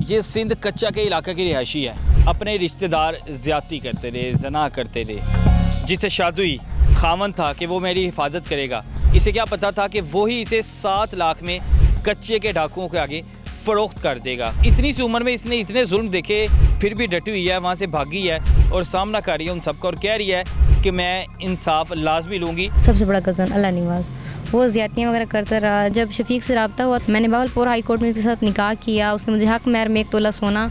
ये सिंध कच्चा के इलाके की रिहायशी है। अपने रिश्तेदार ज़्यादती करते रहे, जना करते रहे। जिससे शादी हुई, खामन था कि वो मेरी हिफाजत करेगा। इसे क्या पता था कि वही इसे 7 लाख में कच्चे के डाकुओं के आगे फ़रोख्त कर देगा। इतनी सी उम्र में इसने इतने जुल्म देखे, फिर भी डटी हुई है, वहाँ से भागी है और सामना कर रही है उन सबका और कह रही है कि मैं इंसाफ लाजमी लूँगी। सबसे बड़ा कज़न अल्लाह निवाज़, वो ज़्यादतियाँ वगैरह करता रहा। जब शफीक से रब्ता हुआ, मैंने बहावलपुर हाई कोर्ट में उसके साथ निकाह किया। उसने मुझे हक महर में 1 तोला सोना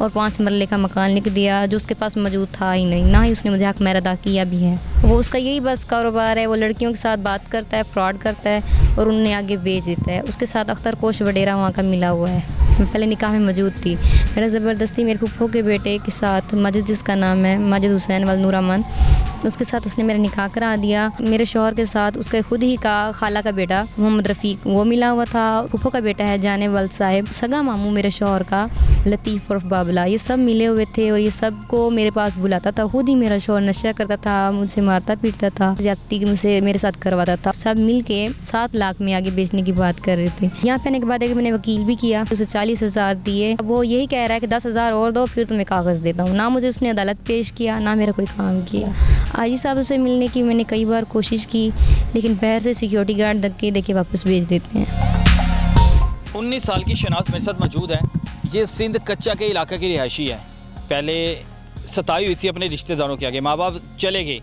और 5 मरले का मकान लिख दिया, जो उसके पास मौजूद था ही नहीं, ना ही उसने मुझे हक महर अदा किया भी है। वो उसका यही बस कारोबार है, वो लड़कियों के साथ बात करता है, फ्रॉड करता है और उन्हें आगे बेच देता है। उसके साथ अख्तर कोश वडेरा वहाँ का मिला हुआ है। मैं पहले निकाह में मौजूद थी। मेरा ज़बरदस्ती मेरे फूफो के बेटे के साथ, माजिद जिसका नाम है माजिद हुसैन वल नूरामन, उसके साथ उसने मेरा निकाह करा दिया। मेरे शौहर के साथ उसका खुद ही का खाला का बेटा मोहम्मद रफ़ीक वो मिला हुआ था। फूफो का बेटा है जाने वल साहिब, सगा मामू मेरे शौहर का लतीफ़ उर्फ बाबला, ये सब मिले हुए थे और ये सब को मेरे पास बुलाता था। खुद ही मेरा शौहर नशा करता था, मुझसे मारता पीटता था, ज़्यादती मुझसे मेरे साथ करवाता था। सब मिल के 7 लाख में आगे बेचने की बात कर रहे थे। यहाँ पे आने के बाद एक मैंने वकील भी किया, उसे 40,000 दिए। वो यही कह रहा है कि 10,000 और दो, फिर तुम्हें कागज़ देता हूँ। ना मुझे उसने अदालत पेश किया, ना मेरा कोई काम किया। आजी साहब से मिलने की मैंने कई बार कोशिश की, लेकिन बाहर से सिक्योरिटी गार्ड धक्के देके वापस भेज देते हैं। 19 साल की शनाज़ मेरे साथ मौजूद है। ये सिंध कच्चा के इलाके की रिहायशी है। पहले सताई हुई थी अपने रिश्तेदारों के आगे, माँ बाप चले गए,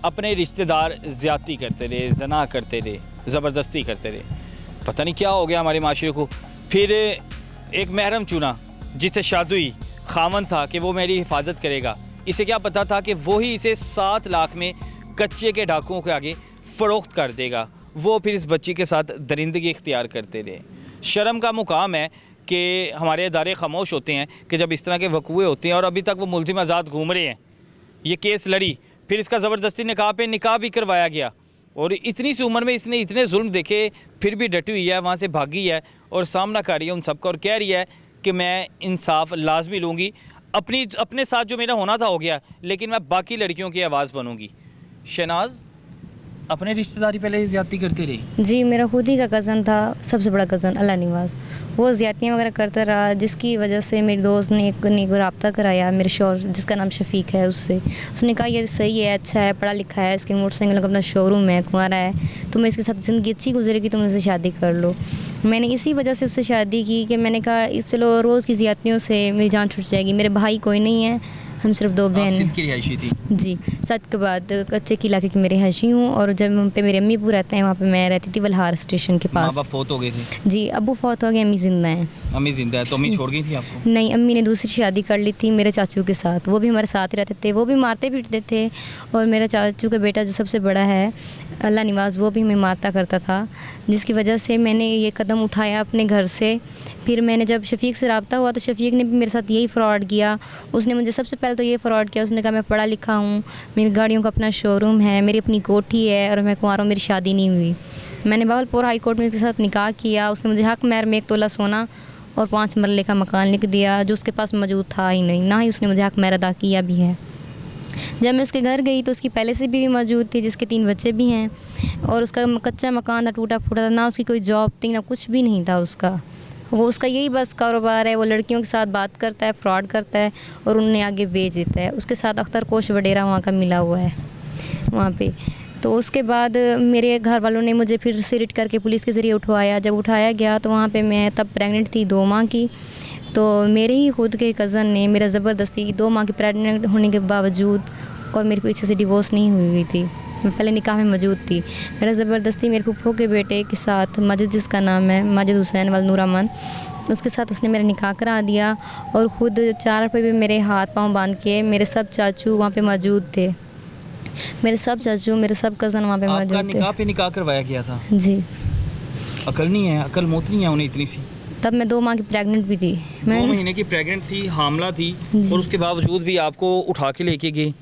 अपने रिश्तेदार ज़्यादती करते रहे, जना करते रहे, ज़बरदस्ती करते रहे। पता नहीं क्या हो गया हमारे माशरे को। फिर एक महरम चुना, जिससे शादी हुई, खामन था कि वो मेरी हिफाजत करेगा। इसे क्या पता था कि वही इसे 7 लाख में कच्चे के डाकुओं के आगे फ़रोख्त कर देगा। वो फिर इस बच्ची के साथ दरिंदगी इख्तियार करते रहे। शर्म का मुकाम है कि हमारे इदारे खामोश होते हैं कि जब इस तरह के वक़ूए होते हैं, और अभी तक वो मुल्ज़िम आज़ाद घूम रहे हैं। ये केस लड़ी, फिर इसका ज़बरदस्ती निकाह पे निकाह भी करवाया गया, और इतनी सी उम्र में इसने इतने जुल्म देखे, फिर भी डटी हुई है, वहाँ से भागी है और सामना कर रही है उन सबका और कह रही है कि मैं इंसाफ लाजमी लूँगी। अपने साथ जो मेरा होना था हो गया, लेकिन मैं बाकी लड़कियों की आवाज़ बनूँगी। शनाज़ अपने रिश्तेदारी पहले ज़्यादती करती रही? जी, मेरा खुद ही का कज़न था, सबसे बड़ा कज़न अल्लाह निवाज़, वो ज़्यादतियाँ वगैरह करता रहा, जिसकी वजह से मेरी दोस्त ने एक रब्ता कराया मेरे शौहर जिसका नाम शफीक है उससे। उसने कहा ये सही है, अच्छा है, पढ़ा लिखा है, इसके मोटरसाइकिल का अपना शोरूम है, कुंवारा है, तुम्हें इसके साथ ज़िंदगी अच्छी गुजरेगी, तुम इससे शादी कर लो। मैंने इसी वजह से उससे शादी की कि मैंने कहा इस चलो रोज़ की ज़्यादतियों से मेरी जान छूट जाएगी। मेरे भाई कोई नहीं है, हम सिर्फ 2 बहन सिंध की रिहायशी थी? जी, 7 के बाद कच्चे के इलाके की मेरी रिहायशी हूँ, और जब वहाँ पे मेरे अम्मी अबू रहते हैं, वहाँ पे मैं रहती थी वलहार स्टेशन के पास। माँ बाप फौत हो गए थे? जी, अबू फौत हो गए, अम्मी ज़िंदा हैं। अम्मी जिंदा है, तो अम्मी छोड़ गई थी आपको? नहीं, अम्मी ने दूसरी शादी कर ली थी मेरे चाचू के साथ। वो भी हमारे साथ ही रहते थे, वो भी मारते पीटते थे, और मेरा चाचू का बेटा जो सबसे बड़ा है अल्लाह निवाज़, वो भी हमें मारता करता था, जिसकी वजह से मैंने ये कदम उठाया अपने घर से। फिर मैंने जब शफीक से रब्ता हुआ तो शफीक ने भी मेरे साथ यही फ़्रॉड किया। उसने मुझे सबसे पहले तो ये फ़्रॉड किया, उसने कहा मैं पढ़ा लिखा हूँ, मेरी गाड़ियों का अपना शोरूम है, मेरी अपनी कोठी है, और मैं कुंवारा हूँ, मेरी शादी नहीं हुई। मैंने बहावलपुर हाई कोर्ट में उसके साथ निकाह किया। उसने मुझे हक महर में 1 तोला सोना और 5 मरले का मकान लिख दिया, जो उसके पास मौजूद था ही नहीं, ना ही उसने मुझे हक महर अदा किया भी है। जब मैं उसके घर गई तो उसकी पहले से भी मौजूद थी, जिसके 3 बच्चे भी हैं, और उसका कच्चा मकान था, टूटा फूटा था, ना उसकी कोई जॉब थी, ना कुछ भी नहीं था उसका। वो उसका यही बस कारोबार है, वो लड़कियों के साथ बात करता है, फ्रॉड करता है और उन्हें आगे बेच देता है। उसके साथ अख्तर कोश वडेरा वहाँ का मिला हुआ है वहाँ पे। तो उसके बाद मेरे घर वालों ने मुझे फिर से रिट करके पुलिस के ज़रिए उठवाया। जब उठाया गया तो वहाँ पे मैं तब प्रेग्नेंट थी 2 माह की। तो मेरे ही खुद के कज़न ने मेरा ज़बरदस्ती 2 माह की प्रेग्नेंट होने के बावजूद, और मेरे पीछे से डिवोर्स नहीं हुई थी, मैं पहले निकाह में मौजूद थी, मेरा ज़बरदस्ती मेरे फूफो के बेटे के साथ, माजिद जिसका नाम है माजिद हुसैन वल नूरामन, उसके साथ उसने मेरा निकाह करा दिया। और ख़ुद 4 पे भी मेरे हाथ पाँव बांध के, मेरे सब चाचू वहाँ पे मौजूद थे, मेरे सब चाचू, मेरे सब कज़न वहाँ पे मौजूद थे। निकाह पे निकाह करवाया गया था? जी। अकल नहीं है, अकल मौत नहीं है उन्हें इतनी सी? तब मैं 2 माह की प्रेग्नेंट भी थी। 2 महीने की प्रेग्नेंट थी, हामला थी, और उसके बावजूद भी आपको उठा के लेके गए,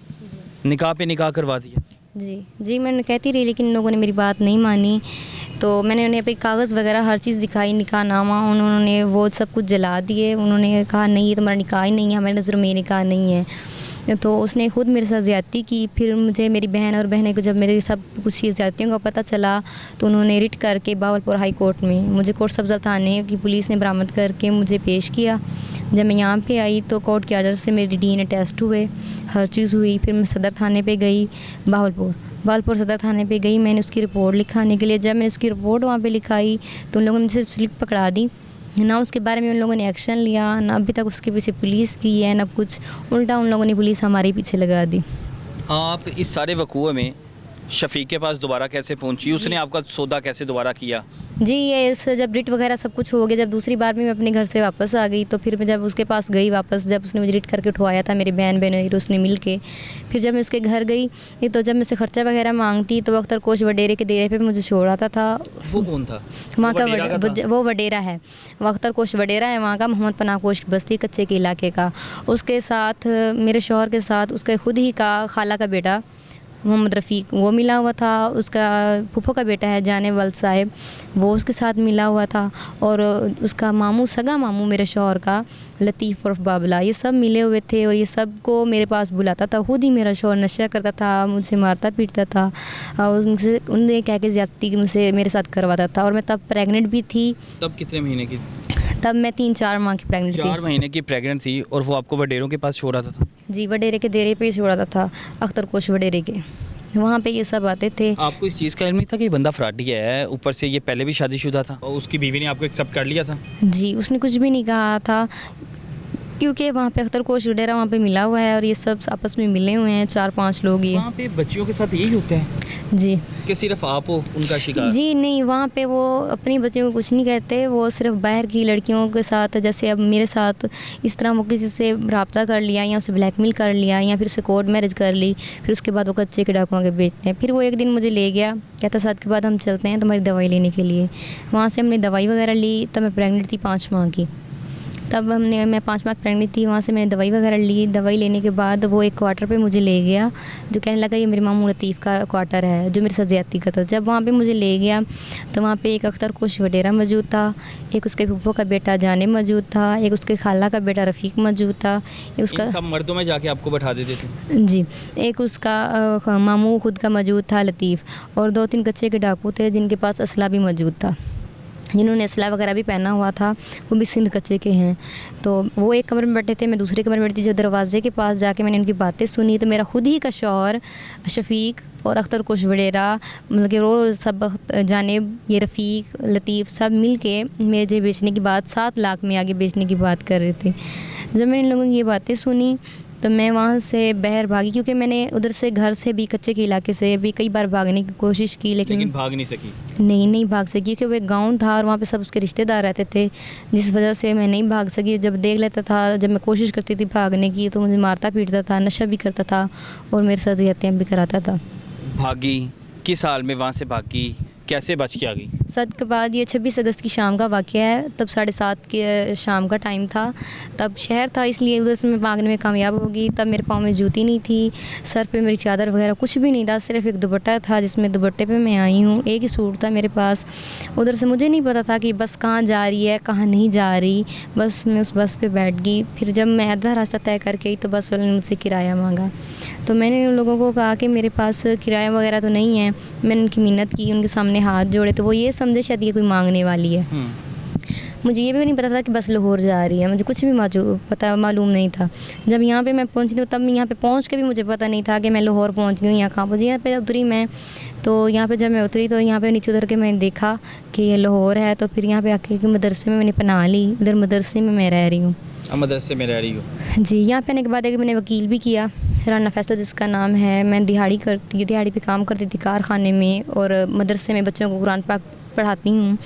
निकाह पे निकाह करवा दिया? जी, मैंने कहती रही, लेकिन इन लोगों ने मेरी बात नहीं मानी। तो मैंने उन्हें अपने कागज़ वगैरह हर चीज़ दिखाई, निकाहनामा, उन्होंने वो सब कुछ जला दिए। उन्होंने कहा नहीं, ये तुम्हारा निकाह ही नहीं है, हमारी नज़रों में ये निकाह नहीं है। तो उसने खुद मेरे साथ ज़्यादती की। फिर मुझे मेरी बहन और बहनें को जब मेरी सब कुछ ज़्यादतियों का पता चला तो उन्होंने रिट करके बहावलपुर हाई कोर्ट में मुझे कोर्ट सब्ज़ा थाने की पुलिस ने बरामद करके मुझे पेश किया। जब मैं यहाँ पे आई तो कोर्ट के ऑर्डर से मेरे डीएनए टेस्ट हुए, हर चीज़ हुई। फिर मैं सदर थाने पे गई, बावलपुर सदर थाने पे गई, मैंने उसकी रिपोर्ट लिखाने के लिए। जब मैंने उसकी रिपोर्ट वहाँ पे लिखाई तो उन लोगों ने मुझसे स्लिप पकड़ा दी, ना उसके बारे में उन लोगों ने एक्शन लिया, ना अभी तक उसके पीछे पुलिस की है ना कुछ, उल्टा उन लोगों ने पुलिस हमारे पीछे लगा दी। आप इस सारे वकूए में शफीक के पास दोबारा कैसे पहुंची? उसने आपका सौदा कैसे दोबारा किया? जी ये इस जब रिट वगैरह सब कुछ हो गया, जब दूसरी बार भी मैं अपने घर से वापस आ गई तो फिर मैं जब उसके पास गई वापस, जब उसने मुझे रिट करके उठवाया था, मेरी बहन उसने मिल के, फिर जब मैं उसके घर गई तो जब मैं उससे खर्चा वगैरह मांगती तो वो अख्तर कोच वडेरे के डेरे पे मुझे छोड़ आता था। वो कौन था? वहाँ वो वडेरा का था? वो वडेरा है, वो अख्तर कोच वडेरा है वहाँ का, मोहम्मद पनाह कोच बस्ती कच्चे के इलाके का। उसके साथ मेरे शौहर के साथ उसके खुद ही का खाला का बेटा मोहम्मद रफ़ीक वो मिला हुआ था, उसका फूफो का बेटा है जाने वल्द साहिब, वो उसके साथ मिला हुआ था, और उसका मामू, सगा मामू मेरे शौहर का लतीफ़ उर्फ बाबला, ये सब मिले हुए थे। और ये सब को मेरे पास बुलाता था। खुद ही मेरा शौहर नशा करता था, मुझसे मारता पीटता था, और उनसे उनने कह के ज़्यादती मुझसे मेरे साथ करवाता था। और मैं तब प्रेग्नेंट भी थी। तब कितने महीने की? तब मैं 3-4 माह की प्रेग्नेंट थी। 4 महीने की प्रेग्नेंट थी और वो आपको वडेरों के पास छोड़ आता था? जी वडेरे के डेरे पे ही छोड़ाता था, अख्तर कोच वडेरे के, वहाँ पे ये सब आते थे। आपको इस चीज़ का इल्म नहीं था कि ये बंदा फ्रॉडी है? ऊपर से ये पहले भी शादीशुदा था और उसकी बीवी ने आपको एक्सेप्ट कर लिया था? जी उसने कुछ भी नहीं कहा था, क्योंकि वहाँ पे अख्तर कोच वडेरा वहाँ पे मिला हुआ है और ये सब आपस में मिले हुए हैं 4-5 लोग। ये वहाँ पे बच्चियों के साथ यही होता है जी कि सिर्फ आप हो उनका शिकार? जी नहीं, वहाँ पे वो अपनी बच्चियों को कुछ नहीं कहते, वो सिर्फ बाहर की लड़कियों के साथ, जैसे अब मेरे साथ इस तरह वो किसी से रब्ता कर लिया या उसे ब्लैकमेल कर लिया या फिर उसे कोर्ट मैरिज कर ली, फिर उसके बाद वो कच्चे के डाकुओं के बेचते हैं। फिर वो एक दिन मुझे ले गया, कहता 7 के बाद हम चलते हैं तुम्हारी दवाई लेने के लिए। वहाँ से हमने दवाई वगैरह ली, तब मैं प्रेगनेंट थी 5 माह की। तब मैं 5 माह प्रेगनेंट थी, वहाँ से मैंने दवाई वगैरह ली। दवाई लेने के बाद वो एक क्वार्टर पे मुझे ले गया, जो कहने लगा ये मेरे मामू लतीफ़ का क्वार्टर है, जो मेरे साथ ज़्यादती का था। जब वहाँ पे मुझे ले गया तो वहाँ पे एक अख्तर कोच वडेरा मौजूद था, एक उसके फूफो का बेटा जाने मौजूद था, एक उसके खाला का बेटा रफ़ीक मौजूद था, एक उसका सब मर्दों में जाके आपको बैठा देते थे? जी, एक उसका मामू खुद का मौजूद था लतीफ़, और 2-3 कच्चे के डाकू थे जिनके पास असला भी मौजूद था, जिन्होंने असला वगैरह भी पहना हुआ था, वो भी सिंध कच्चे के हैं। तो वो एक कमरे में बैठे थे, मैं दूसरे कमरे में बैठी थी। जब दरवाजे के पास जाके मैंने उनकी बातें सुनी तो मेरा खुद ही का शौहर शफीक और अख्तर कोच वडेरा, मतलब कि रोज़ सब जानेब, ये रफ़ीक, लतीफ़ सब मिल के मुझे बेचने की बात, 7 लाख में आगे बेचने की बात कर रहे थे। जब मैंने इन लोगों की ये बातें सुनी तो मैं वहाँ से बाहर भागी, क्योंकि मैंने उधर से घर से भी कच्चे के इलाके से भी कई बार भागने की कोशिश की, लेकिन भाग नहीं सकी? नहीं भाग सकी, क्योंकि वो एक गाँव था और वहाँ पे सब उसके रिश्तेदार रहते थे, जिस वजह से मैं नहीं भाग सकी। जब देख लेता था, जब मैं कोशिश करती थी भागने की, तो मुझे मारता पीटता था, नशा भी करता था और मेरे साथ हत्याएं भी कराता था। भागी किस हाल में वहाँ से भागी, कैसे बच के आ गई? 7 के बाद ये 26 अगस्त की शाम का वाक़या है। तब 7:30 के शाम का टाइम था, तब शहर था, इसलिए उधर से मैं भागने में कामयाब हो गई। तब मेरे पाँव में जूती नहीं थी, सर पे मेरी चादर वगैरह कुछ भी नहीं था, सिर्फ एक दुपट्टा था जिसमें दुपट्टे पे मैं आई हूँ, एक ही सूट था मेरे पास। उधर से मुझे नहीं पता था कि बस कहाँ जा रही है कहाँ नहीं जा रही, बस मैं उस बस पर बैठ गई। फिर जब मैं आधा रास्ता तय करके आई तो बस वाले ने मुझसे किराया मांगा, तो मैंने उन लोगों को कहा कि मेरे पास किराया वगैरह तो नहीं है। मैंने उनकी मिन्नत की, उनके सामने हाथ जोड़े, तो वो ये समझे शायद ये कोई मांगने वाली है। मुझे ये भी नहीं पता था कि बस लाहौर जा रही है, मुझे कुछ भी मालूम नहीं था। जब यहाँ पे मैं पहुँची तो तब यहाँ पे पहुँच के भी मुझे पता नहीं था कि मैं लाहौर पहुँच गई, यहाँ कहाँ पहुँची। यहाँ पे उतरी मैं, तो यहाँ पे जब मैं उतरी तो यहाँ पे नीचे उतर के मैंने देखा कि ये लाहौर है। तो फिर यहाँ पे आके मदरसे में मैंने पनाह ली, इधर मदरसे में मैं रह रही हूँ। मदरसे में रह रही हो? जी। यहाँ पे आने के बाद मैंने वकील भी किया, राना फैसल जिसका नाम है। मैं दिहाड़ी पे काम करती थी कारखाने में, और मदरसे में बच्चों को कुरान पाक पढ़ाती हूँ,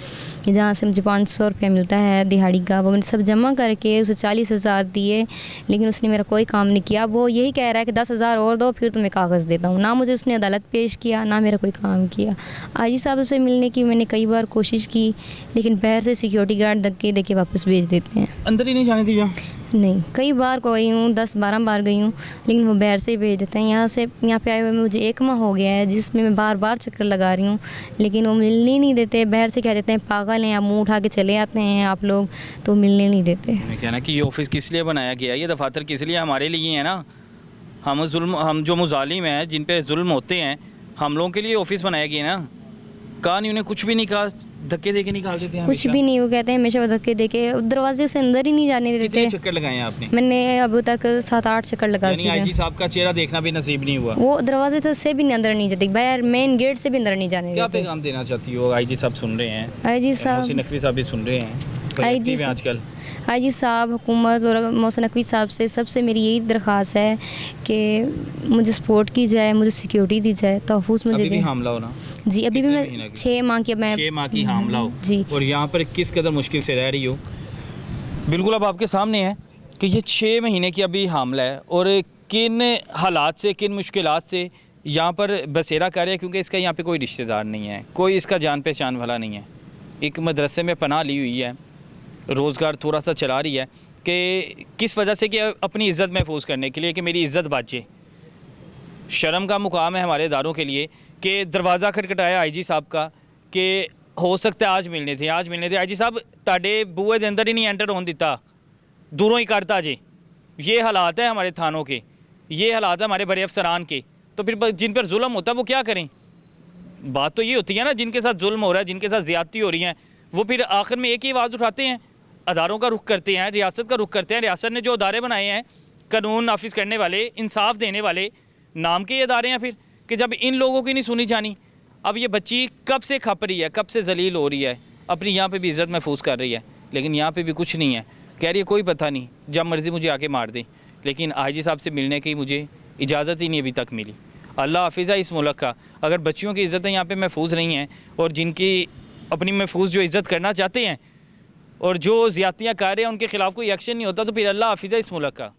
जहाँ से मुझे 500 रुपये मिलता है दिहाड़ी का। वो मैंने सब जमा करके उसे 40,000 दिए, लेकिन उसने मेरा कोई काम नहीं किया। वो यही कह रहा है कि 10,000 और दो फिर तुम्हें कागज़ देता हूँ। ना मुझे उसने अदालत पेश किया, ना मेरा कोई काम किया। आजी साहब से मिलने की मैंने कई बार कोशिश की, लेकिन बाहर से सिक्योरिटी गार्ड धक्के देके वापस भेज देते हैं। अंदर ही नहीं जाने दिया? नहीं, कई बार गई हूँ, 10-12 बार गई हूँ, लेकिन वो बाहर से ही भेज देते हैं। यहाँ पे आए हुए मुझे 1 माह हो गया है, जिसमें मैं बार चक्कर लगा रही हूँ, लेकिन वो मिलने नहीं देते। बाहर से कह देते हैं पागल हैं, आप मुँह उठा के चले आते हैं आप लोग, तो मिलने नहीं देते। मैं कहना कि ये ऑफिस किस लिए बनाया गया है, ये दफातर किस लिए? हमारे लिए है ना। हम जो मुजालिम हैं, जिन पे जुल्म होते हैं, हम लोगों के लिए ऑफिस बनाया गया ना। कहा नहीं, उन्हें कुछ भी नहीं कहा, धक्के दे के निकाल देते हैं? कुछ भी नहीं, वो कहते हैं हमेशा वो धक्के दे के दरवाजे से अंदर ही नहीं जाने कितने देते। चक्कर लगाए हैं आपने? मैंने अब तक 7-8 चक्कर लगा यानी चुके आईजी हैं। साहब का चेहरा देखना भी नसीब नहीं हुआ। वो दरवाजे तक से भी अंदर नहीं जाते, बाहर मेन गेट से भी अंदर नहीं जाने क्या देते। पैगाम देना चाहती हो? आईजी साहब सुन रहे हैं, आईजी मोहसिन साहब, नकवी साहब भी सुन रहे हैं, बड़े आईजी एक्टिव हैं साहब- आजकल। आईजी साहब, हुकूमत और मोहसिन नकवी साहब से सबसे मेरी यही दरख्वास्त है कि मुझे सपोर्ट की जाए, मुझे सिक्योरिटी दी जाए, तहफ़्फ़ुज़ मुझे अभी भी दें। हामला हो ना? जी, अभी भी कितने मैं महीने की? 6 माह की, मैं 6 माह की हामला हो जी। और यहाँ पर किस कदर मुश्किल से रह रही हो। बिल्कुल अब आपके सामने है कि ये 6 महीने की अभी हामला है और किन हालात से, किन मुश्किलात से यहाँ पर बसेरा कर रहे हैं, क्योंकि इसका यहाँ पे कोई रिश्तेदार नहीं है, कोई इसका जान पहचान वाला नहीं है। एक मदरसे में पनाह ली हुई है, रोज़गार थोड़ा सा चला रही है कि किस वजह से कि अपनी इज़्ज़त महफूज करने के लिए कि मेरी इज़्ज़त बाचे। शर्म का मुकाम है हमारे इदारों के लिए कि दरवाज़ा खटखटाया आईजी साहब का कि हो सकता है आज मिलने थे आईजी साहब ताड़े बूए के अंदर ही नहीं एंटर होने दिता, दूरों ही करता जी। ये हालात है हमारे थानों के, ये हालात है हमारे बड़े अफसरान के। तो फिर जिन पर जुल्म होता है वो क्या करें? बात तो ये होती है ना, जिनके साथ जुल्म हो रहा है, जिनके साथ ज़्यादती हो रही है, वो फिर आखिर में एक ही आवाज़ उठाते हैं, अदारों का रुख करते हैं, रियासत का रुख करते हैं। रियासत ने जो अदारे बनाए हैं कानून नाफिज करने वाले, इंसाफ देने वाले, नाम के ये अदारे हैं फिर, कि जब इन लोगों की नहीं सुनी जानी। अब ये बच्ची कब से खप रही है, कब से जलील हो रही है, अपनी यहाँ पे भी इज़्ज़त महफूज कर रही है, लेकिन यहाँ पे भी कुछ नहीं है। कह रही है कोई पता नहीं, जब मर्ज़ी मुझे आके मार दे, लेकिन आईजी साहब से मिलने की मुझे इजाज़त ही नहीं अभी तक मिली। अल्लाह हाफिज़ है इस मुल्क का। अगर बच्चियों की इज़्ज़तें यहाँ पे महफूज नहीं हैं और जिनकी अपनी महफूज जो इज़्ज़त करना चाहते हैं और जो ज़्यादतियाँ कर रहे हैं उनके ख़िलाफ़ कोई एक्शन नहीं होता, तो फिर अल्लाह हाफिज़ है इस मुल्क का।